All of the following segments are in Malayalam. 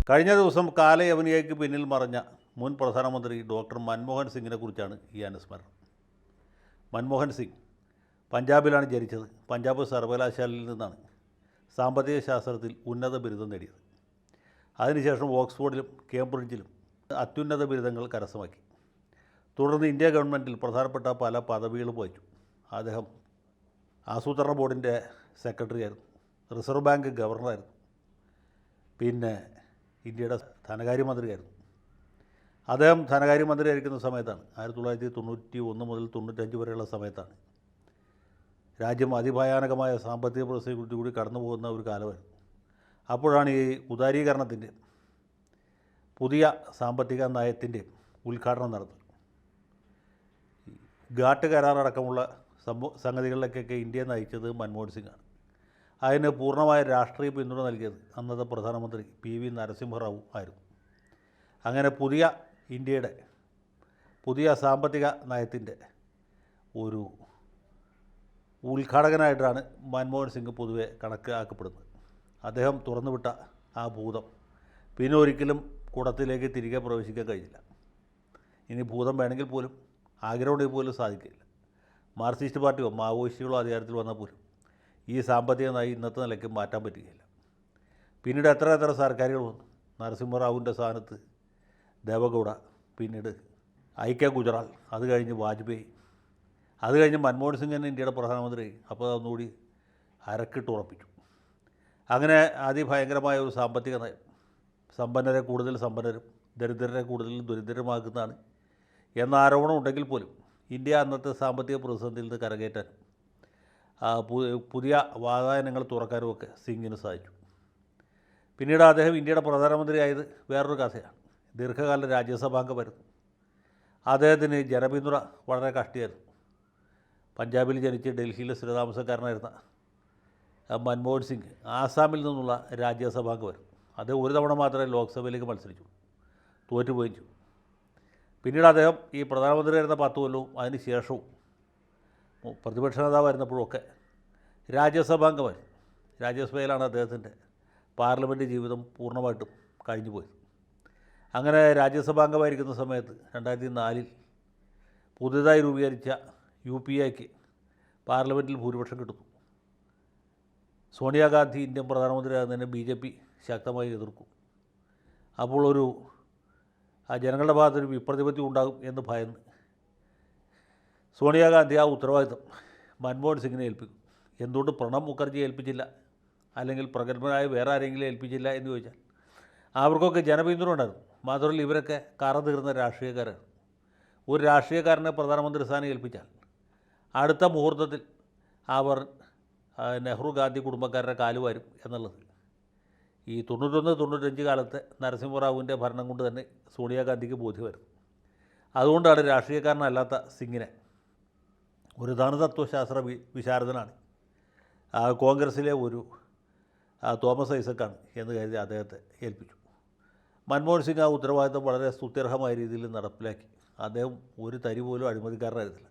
കഴിഞ്ഞ ദിവസം കാലയവനികയ്ക്ക് പിന്നിൽ മറഞ്ഞ മുൻ പ്രധാനമന്ത്രി ഡോക്ടർ മൻമോഹൻ സിംഗിനെ കുറിച്ചാണ് ഈ അനുസ്മരണം. മൻമോഹൻ സിംഗ് പഞ്ചാബിലാണ് ജനിച്ചത്. പഞ്ചാബ് സർവകലാശാലയിൽ നിന്നാണ് സാമ്പത്തിക ശാസ്ത്രത്തിൽ ഉന്നത ബിരുദം നേടിയത്. അതിനുശേഷം ഓക്സ്ഫോർഡിലും കേംബ്രിഡ്ജിലും അത്യുന്നത ബിരുദങ്ങൾ കരസ്ഥമാക്കി. തുടർന്ന് ഇന്ത്യ ഗവൺമെൻറ്റിൽ പ്രധാനപ്പെട്ട പല പദവികളും വഹിച്ചു. അദ്ദേഹം ആസൂത്രണ ബോർഡിൻ്റെ സെക്രട്ടറി ആയിരുന്നു, റിസർവ് ബാങ്ക് ഗവർണറായിരുന്നു, പിന്നെ ഇന്ത്യയുടെ ധനകാര്യമന്ത്രിയായിരുന്നു. അദ്ദേഹം ധനകാര്യമന്ത്രിയായിരിക്കുന്ന സമയത്താണ് 1991 മുതൽ 95 വരെയുള്ള സമയത്താണ് രാജ്യം അതിഭയാനകമായ സാമ്പത്തിക പ്രതിസന്ധിയിൽ കൂടി കടന്നു പോകുന്ന ഒരു കാലമായിരുന്നു. അപ്പോഴാണ് ഈ ഉദാരീകരണത്തിൻ്റെ പുതിയ സാമ്പത്തിക നയത്തിൻ്റെ ഉദ്ഘാടനം നടന്നത്. ഘാട്ട് കരാറടക്കമുള്ള സംഗതികളിലേക്കൊക്കെ ഇന്ത്യയെ നയിച്ചത് മൻമോഹൻ സിംഗാണ്. അതിന് പൂർണ്ണമായ രാഷ്ട്രീയ പിന്തുണ നൽകിയത് അന്നത്തെ പ്രധാനമന്ത്രി PV നരസിംഹറാവു ആയിരുന്നു. അങ്ങനെ ഇന്ത്യയുടെ പുതിയ സാമ്പത്തിക നയത്തിൻ്റെ ഒരു ഉദ്ഘാടകനായിട്ടാണ് മൻമോഹൻ സിംഗ് പൊതുവെ കണക്കാക്കപ്പെടുന്നത്. അദ്ദേഹം തുറന്നുവിട്ട ആ ഭൂതം പിന്നെ ഒരിക്കലും കുടത്തിലേക്ക് തിരികെ പ്രവേശിക്കാൻ കഴിഞ്ഞില്ല. ഇനി ഭൂതം വേണമെങ്കിൽ പോലും ആഗ്രഹമുണ്ടെങ്കിൽ പോലും സാധിക്കില്ല. മാർക്സിസ്റ്റ് പാർട്ടിയോ മാവോയിസ്റ്റുകളോ അധികാരത്തിൽ വന്നാൽ പോലും ഈ സാമ്പത്തിക നയം ഇന്നത്തെ നിലയ്ക്ക് മാറ്റാൻ പറ്റുകയില്ല. പിന്നീട് എത്ര സർക്കാരുകൾ വന്നു. നരസിംഹറാവുവിൻ്റെ സ്ഥാനത്ത് ദേവഗൗഡ, പിന്നീട് IK ഗുജറാൾ, അത് കഴിഞ്ഞ് വാജ്പേയി, അത് കഴിഞ്ഞ് മൻമോഹൻ സിംഗ് തന്നെ ഇന്ത്യയുടെ പ്രധാനമന്ത്രി. അപ്പോൾ അതൊന്നുകൂടി അരക്കിട്ട് ഉറപ്പിച്ചു. അങ്ങനെ അതിഭയങ്കരമായ ഒരു സാമ്പത്തിക നയം സമ്പന്നരെ കൂടുതൽ സമ്പന്നരും ദരിദ്രരെ കൂടുതൽ ദരിദ്രരുമാക്കുന്നതാണ് എന്ന ആരോപണം ഉണ്ടെങ്കിൽ പോലും ഇന്ത്യ അന്നത്തെ സാമ്പത്തിക പ്രതിസന്ധിയിൽ നിന്ന് കരകയറ്റാൻ പുതിയ വാതായനങ്ങൾ തുറക്കാനുമൊക്കെ സിംഗിന് സാധിച്ചു. പിന്നീട് അദ്ദേഹം ഇന്ത്യയുടെ പ്രധാനമന്ത്രിയായത് വേറൊരു കഥയാണ്. ദീർഘകാല രാജ്യസഭാംഗമായിരുന്നു. അദ്ദേഹത്തിന് ജനപിന്തുണ വളരെ കഷ്ടിയായിരുന്നു. പഞ്ചാബിൽ ജനിച്ച് ഡൽഹിയിലെ സ്ഥിരതാമസക്കാരനായിരുന്ന മൻമോഹൻ സിംഗ് ആസാമിൽ നിന്നുള്ള രാജ്യസഭാംഗമായിരുന്നു. അദ്ദേഹം ഒരു തവണ മാത്രമേ ലോക്സഭയിലേക്ക് മത്സരിച്ചു, തോറ്റുപോയും ചെയ്തു. പിന്നീട് അദ്ദേഹം ഈ പ്രധാനമന്ത്രിയായിരുന്ന 10 കൊല്ലവും അതിന് ശേഷവും പ്രതിപക്ഷ നേതാവായിരുന്നപ്പോഴൊക്കെ രാജ്യസഭാംഗമായിരുന്നു. രാജ്യസഭയിലാണ് അദ്ദേഹത്തിൻ്റെ പാർലമെൻറ്റ് ജീവിതം പൂർണ്ണമായിട്ടും കഴിഞ്ഞുപോയത്. അങ്ങനെ രാജ്യസഭാംഗമായിരിക്കുന്ന സമയത്ത് 2004 പുതുതായി രൂപീകരിച്ച UPAക്ക് പാർലമെൻറ്റിൽ ഭൂരിപക്ഷം കിട്ടുന്നു. സോണിയാഗാന്ധി ഇന്ത്യൻ പ്രധാനമന്ത്രിയാകുന്നതിനെ BJP ശക്തമായി എതിർക്കും. അപ്പോൾ ജനങ്ങളുടെ ഭാഗത്തൊരു വിപ്രതിപത്തി ഉണ്ടാകും എന്ന് ഭയന്ന് സോണിയാഗാന്ധി ആ ഉത്തരവാദിത്വം മൻമോഹൻ സിംഗിനെ ഏൽപ്പിക്കും. എന്തുകൊണ്ട് പ്രണബ് മുഖർജിയെ ഏൽപ്പിച്ചില്ല, അല്ലെങ്കിൽ പ്രഗത്ഭനായ വേറെ ആരെങ്കിലും ഏൽപ്പിച്ചില്ല എന്ന് ചോദിച്ചാൽ അവർക്കൊക്കെ ജനപിന്തുണ ഉണ്ടായിരുന്നു. മാത്രമല്ല ഇവരൊക്കെ കറ തീർന്ന രാഷ്ട്രീയക്കാരാണ്. ഒരു രാഷ്ട്രീയക്കാരനെ പ്രധാനമന്ത്രി സ്ഥാനം ഏൽപ്പിച്ചാൽ അടുത്ത മുഹൂർത്തത്തിൽ അവർ നെഹ്റു ഗാന്ധി കുടുംബക്കാരുടെ കാലുവാരും എന്നുള്ളത് ഈ 91-95 കാലത്തെ നരസിംഹറാവുവിൻ്റെ ഭരണം കൊണ്ട് തന്നെ സോണിയാഗാന്ധിക്ക് ബോധ്യമായിരുന്നു. അതുകൊണ്ടാണ് രാഷ്ട്രീയക്കാരനല്ലാത്ത സിംഗിനെ, ഒരു ധനതത്വശാസ്ത്ര വിശാരദനാണ്, കോൺഗ്രസ്സിലെ ഒരു തോമസ് ഐസക്കാണ് എന്ന് കരുതി അദ്ദേഹത്തെ ഏൽപ്പിച്ചു. മൻമോഹൻ സിംഗ് ആ ഉത്തരവാദിത്വം വളരെ സ്തുത്യർഹമായ രീതിയിൽ നടപ്പിലാക്കി. അദ്ദേഹം ഒരു തരി പോലും അഴിമതിക്കാരനായിരുന്നില്ല.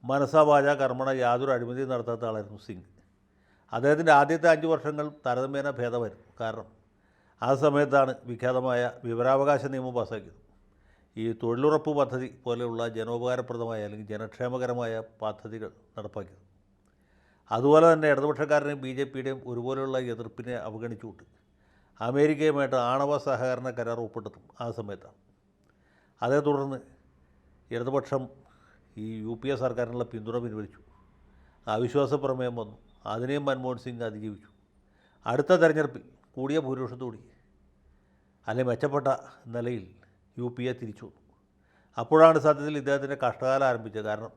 മനസാ വാച കർമ്മണ യാതൊരു അഴിമതിയും നടത്താത്ത ആളായിരുന്നു സിംഗ്. അദ്ദേഹത്തിൻ്റെ ആദ്യത്തെ 5 വർഷങ്ങൾ താരതമ്യേന ഭേദമായിരുന്നു. കാരണം ആ സമയത്താണ് വിഖ്യാതമായ വിവരാവകാശ നിയമം പാസ്സാക്കിയത്. ഈ തൊഴിലുറപ്പ് പദ്ധതി പോലെയുള്ള ജനോപകാരപ്രദമായ അല്ലെങ്കിൽ ജനക്ഷേമകരമായ പദ്ധതികൾ നടപ്പാക്കിയത്. അതുപോലെ തന്നെ ഇടതുപക്ഷക്കാരനെയും BJPയുടെയും ഒരുപോലെയുള്ള എതിർപ്പിനെ അവഗണിച്ചുകൊണ്ട് അമേരിക്കയുമായിട്ട് ആണവ സഹകരണ കരാർ ഒപ്പിട്ടതും ആ സമയത്താണ്. അതേ തുടർന്ന് ഇടതുപക്ഷം ഈ UPA സർക്കാരിനുള്ള പിന്തുണ പിൻവലിച്ചു. അവിശ്വാസ പ്രമേയം വന്നു. അതിനെയും മൻമോഹൻ സിംഗ് അതിജീവിച്ചു. അടുത്ത തെരഞ്ഞെടുപ്പിൽ കൂടിയ ഭൂരിപക്ഷത്തോടെ അല്ലെങ്കിൽ മെച്ചപ്പെട്ട നിലയിൽ UPA തിരിച്ചു വന്നു. അപ്പോഴാണ് സത്യത്തിൽ ഇദ്ദേഹത്തിൻ്റെ കഷ്ടകാലം ആരംഭിച്ചത്. കാരണം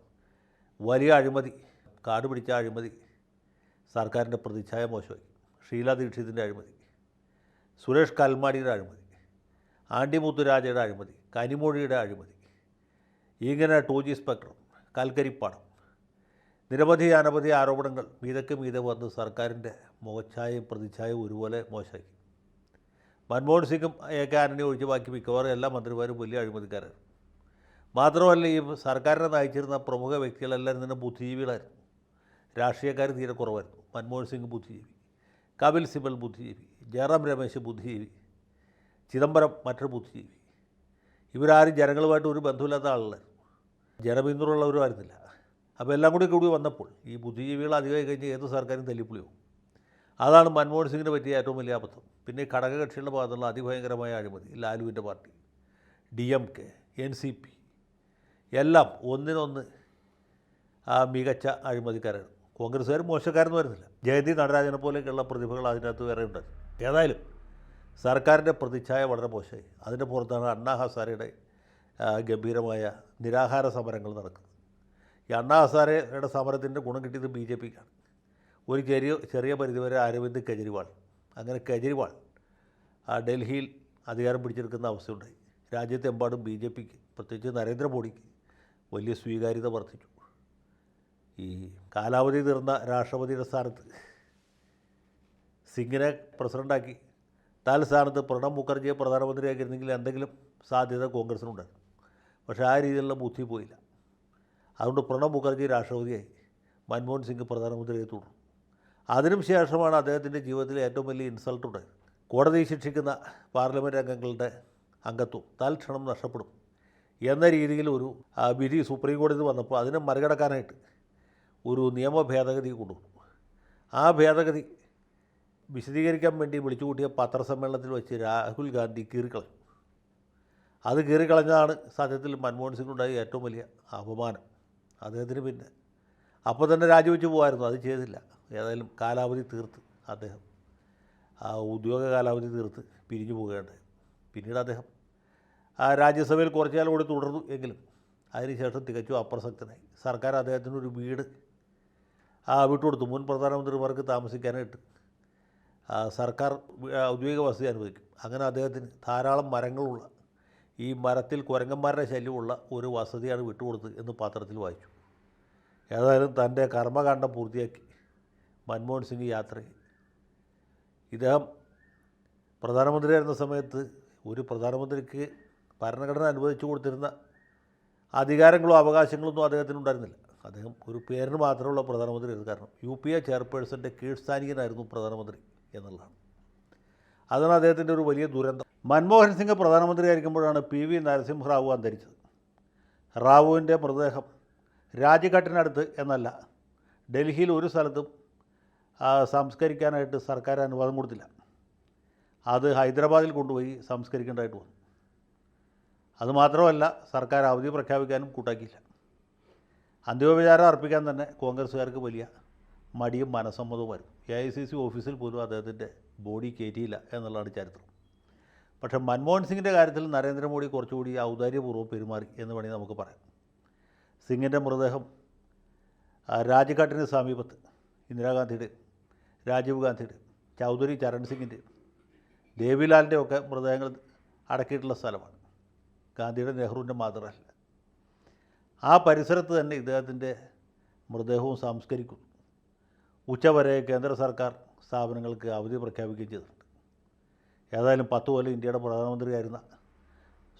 വലിയ അഴിമതി, കാട് പിടിച്ച അഴിമതി, സർക്കാരിൻ്റെ പ്രതിച്ഛായ മോശമായി. ഷീല ദീക്ഷിതിൻ്റെ അഴിമതി, സുരേഷ് കൽമാടിയുടെ അഴിമതി, ആൻഡി മുത്തുരാജയുടെ അഴിമതി, കനിമൊഴിയുടെ അഴിമതി, ഇങ്ങനെ 2G സ്പെക്ട്രം, കൽക്കരിപ്പാടം, നിരവധി അനവധി ആരോപണങ്ങൾ മീതെ വന്ന് സർക്കാരിൻ്റെ മുഖച്ഛായയും പ്രതിച്ഛായയും ഒരുപോലെ മോശമാക്കി. മൻമോഹൻ സിംഗും AK ആന്റണി ഒഴിച്ച് ബാക്കി മിക്കവാറും എല്ലാ മന്ത്രിമാരും വലിയ അഴിമതിക്കാരായിരുന്നു. മാത്രമല്ല ഈ സർക്കാരിനെ നയിച്ചിരുന്ന പ്രമുഖ വ്യക്തികളെല്ലാം തന്നെ ബുദ്ധിജീവികളായിരുന്നു. രാഷ്ട്രീയക്കാർ തീരെ കുറവായിരുന്നു. മൻമോഹൻ സിംഗ് ബുദ്ധിജീവി, കപിൽ സിബൽ ബുദ്ധിജീവി, ജയറാം രമേശ് ബുദ്ധിജീവി, ചിദംബരം മറ്റൊരു ബുദ്ധിജീവി. ഇവരാരും ജനങ്ങളുമായിട്ട് ഒരു ബന്ധമില്ലാത്ത ആളുകൾ, ജനപിന്തുണയുള്ളവരും ആയിരുന്നില്ല. അപ്പോൾ എല്ലാം കൂടി വന്നപ്പോൾ ഈ ബുദ്ധിജീവികൾ അധികമായി കഴിഞ്ഞ് ഏത് സർക്കാരും തല്ലിപ്പൊളിയും. അതാണ് മൻമോഹൻ സിംഗിന് പറ്റിയ ഏറ്റവും വലിയ അബദ്ധം. പിന്നെ ഈ ഘടകകക്ഷികളുടെ ഭാഗത്തുള്ള അതിഭയങ്കരമായ അഴിമതി, ലാലുവിൻ്റെ പാർട്ടി, DMK, NCP എല്ലാം ഒന്നിനൊന്ന് മികച്ച അഴിമതിക്കാരാണ്. കോൺഗ്രസ്സുകാർ മോശക്കാരെന്ന് വരുന്നില്ല. ജയന്തി നടരാജനെ പോലെയൊക്കെയുള്ള പ്രതിഭകൾ അതിനകത്ത് വേറെ ഉണ്ട്. ഏതായാലും സർക്കാരിൻ്റെ പ്രതിച്ഛായ വളരെ മോശമായി. അതിൻ്റെ പുറത്താണ് അണ്ണാ ഹസാരയുടെ ഗംഭീരമായ നിരാഹാര സമരങ്ങൾ നടക്കുന്നത്. ഈ അണ്ണാ ഹസാരയുടെ സമരത്തിൻ്റെ ഗുണം കിട്ടിയത് BJPക്കാണ്. ഒരു ചെറിയ പരിധിവരെ അരവിന്ദ് കെജ്രിവാൾ, അങ്ങനെ കെജ്രിവാൾ ഡൽഹിയിൽ അധികാരം പിടിച്ചെടുക്കുന്ന അവസ്ഥയുണ്ടായി. രാജ്യത്തെമ്പാടും BJPക്ക്, പ്രത്യേകിച്ച് നരേന്ദ്രമോദിക്ക് വലിയ സ്വീകാര്യത വർദ്ധിച്ചു. ഈ കാലാവധി തീർന്ന രാഷ്ട്രപതിയുടെ സ്ഥാനത്ത് സിംഗിനെ പ്രസിഡൻ്റാക്കി സ്ഥാനത്ത് പ്രണബ് മുഖർജിയെ പ്രധാനമന്ത്രിയാക്കിയിരുന്നെങ്കിൽ എന്തെങ്കിലും സാധ്യത കോൺഗ്രസിനുണ്ടായിരുന്നു. പക്ഷേ ആ രീതിയിലുള്ള ബുദ്ധി പോയില്ല. അതുകൊണ്ട് പ്രണബ് മുഖർജി രാഷ്ട്രപതിയായി, മൻമോഹൻ സിംഗ് പ്രധാനമന്ത്രിയായി തുടർന്നു. അതിനും ശേഷമാണ് അദ്ദേഹത്തിൻ്റെ ജീവിതത്തിലെ ഏറ്റവും വലിയ ഇൻസൾട്ട് ഉണ്ടായത്. കോടതി ശിക്ഷിക്കുന്ന പാർലമെൻറ്റ് അംഗങ്ങളുടെ അംഗത്വം തൽക്ഷണം നഷ്ടപ്പെടും എന്ന രീതിയിൽ ഒരു വിധി സുപ്രീം കോടതി വന്നപ്പോൾ അതിനെ മറികടക്കാനായിട്ട് ഒരു നിയമ ഭേദഗതി കൊണ്ടുവന്നു. ആ ഭേദഗതി വിശദീകരിക്കാൻ വേണ്ടി വിളിച്ചുകൂട്ടിയ പത്രസമ്മേളനത്തിൽ വെച്ച് രാഹുൽ ഗാന്ധി കീറിക്കളഞ്ഞു. അത് കീറിക്കളഞ്ഞതാണ് സത്യത്തിൽ മൻമോഹൻ സിംഗിനുണ്ടായ ഏറ്റവും വലിയ അപമാനം. അദ്ദേഹത്തിന് പിന്നെ അപ്പോൾ തന്നെ രാജിവെച്ച് പോകുമായിരുന്നു, അത് ചെയ്തില്ല. ഏതായാലും കാലാവധി തീർത്ത് അദ്ദേഹം ഉദ്യോഗ കാലാവധി തീർത്ത് പിരിഞ്ഞു പോവുകയുണ്ടായി. പിന്നീട് അദ്ദേഹം രാജ്യസഭയിൽ കുറച്ചു കാലം കൂടി തുടർന്നു. എങ്കിലും അതിനുശേഷം തികച്ചും അപ്രസക്തനായി. സർക്കാർ അദ്ദേഹത്തിനൊരു വീട് വിട്ടുകൊടുത്തു. മുൻ പ്രധാനമന്ത്രിമാർക്ക് താമസിക്കാനായിട്ട് സർക്കാർ ഔദ്യോഗിക വസതി അനുവദിക്കും. അങ്ങനെ അദ്ദേഹത്തിന് ധാരാളം മരങ്ങളുള്ള, ഈ മരത്തിൽ കുരങ്ങന്മാരുടെ ശല്യമുള്ള ഒരു വസതിയാണ് വിട്ടുകൊടുത്തത് എന്ന് പത്രത്തിൽ വായിച്ചു. ഏതായാലും തൻ്റെ കർമ്മകാണ്ഡം പൂർത്തിയാക്കി മൻമോഹൻ സിംഗ് യാത്രയായി. ഇദ്ദേഹം പ്രധാനമന്ത്രിയായിരുന്ന സമയത്ത് ഒരു പ്രധാനമന്ത്രിക്ക് ഭരണഘടന അനുവദിച്ചു കൊടുത്തിരുന്ന അധികാരങ്ങളോ അവകാശങ്ങളൊന്നും അദ്ദേഹത്തിനുണ്ടായിരുന്നില്ല. അദ്ദേഹം ഒരു പേരിന് മാത്രമുള്ള പ്രധാനമന്ത്രിയായിരുന്നു. കാരണം UPA ചെയർപേഴ്സൻ്റെ കീഴ്സ്ഥാനികനായിരുന്നു പ്രധാനമന്ത്രി എന്നുള്ളതാണ്. അതാണ് അദ്ദേഹത്തിൻ്റെ ഒരു വലിയ ദുരന്തം. മൻമോഹൻ സിംഗ് പ്രധാനമന്ത്രിയായിരിക്കുമ്പോഴാണ് PV നരസിംഹറാവു അന്തരിച്ചത്. റാവുവിൻ്റെ മൃതദേഹം രാജ്ഘട്ടിനടുത്ത് എന്നല്ല, ഡൽഹിയിൽ ഒരു സ്ഥലത്തും സംസ്കരിക്കാനായിട്ട് സർക്കാർ അനുവാദം കൊടുത്തില്ല. അത് ഹൈദരാബാദിൽ കൊണ്ടുപോയി സംസ്കരിക്കേണ്ടതായിട്ട് വന്നു. അതുമാത്രമല്ല, സർക്കാർ അവധി പ്രഖ്യാപിക്കാനും കൂട്ടാക്കിയില്ല. അന്ത്യോപചാരം അർപ്പിക്കാൻ തന്നെ കോൺഗ്രസ്സുകാർക്ക് വലിയ മടിയും മനസ്സമ്മതവുമായിരുന്നു. AICC ഓഫീസിൽ പോലും അദ്ദേഹത്തിൻ്റെ ബോഡി കയറ്റിയില്ല എന്നുള്ളതാണ് ചരിത്രം. പക്ഷേ മൻമോഹൻ സിംഗിൻ്റെ കാര്യത്തിൽ നരേന്ദ്രമോദി കുറച്ചുകൂടി ഔദാര്യപൂർവ്വം പെരുമാറി എന്ന് വേണമെങ്കിൽ നമുക്ക് പറയാം. സിംഗിൻ്റെ മൃതദേഹം രാജ്ഘട്ടിന് സമീപത്ത് ഇന്ദിരാഗാന്ധിയുടെ, രാജീവ് ഗാന്ധിയുടെ, ചൗധരി ചരൺ സിംഗിൻ്റെ, ദേവിലാലിൻ്റെ ഒക്കെ മൃതദേഹങ്ങൾ അടക്കിയിട്ടുള്ള സ്ഥലമാണ്. ഗാന്ധിയുടെ, നെഹ്റുവിൻ്റെ മാത്രമല്ല. ആ പരിസരത്ത് തന്നെ ഇദ്ദേഹത്തിൻ്റെ മൃതദേഹവും സംസ്കരിക്കുന്നു. ഉച്ചവരെ കേന്ദ്ര സർക്കാർ സ്ഥാപനങ്ങൾക്ക് അവധി പ്രഖ്യാപിക്കുകയും ചെയ്തിട്ടുണ്ട്. ഏതായാലും 10 കൊല്ലം ഇന്ത്യയുടെ പ്രധാനമന്ത്രിയായിരുന്ന,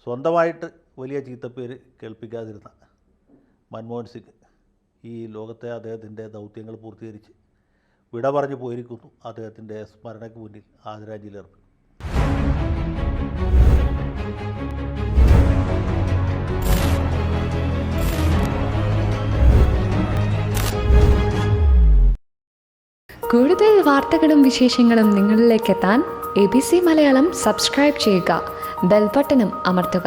സ്വന്തമായിട്ട് വലിയ ചീത്തപ്പേര് കേൾപ്പിക്കാതിരുന്ന മൻമോഹൻ സിംഗ് ഈ ലോകത്തെ അദ്ദേഹത്തിൻ്റെ ദൗത്യങ്ങൾ പൂർത്തീകരിച്ച് വിട പറഞ്ഞു പോയിരിക്കുന്നു. അദ്ദേഹത്തിൻ്റെ സ്മരണയ്ക്ക് മുന്നിൽ ആദരാഞ്ജലി അർപ്പിക്കുന്നു. കൂടുതൽ വാർത്തകളും വിശേഷങ്ങളും നിങ്ങളിലേക്ക് എത്താൻ ABC മലയാളം സബ്സ്ക്രൈബ് ചെയ്യുക, ബെൽ ബട്ടണും അമർത്തുക.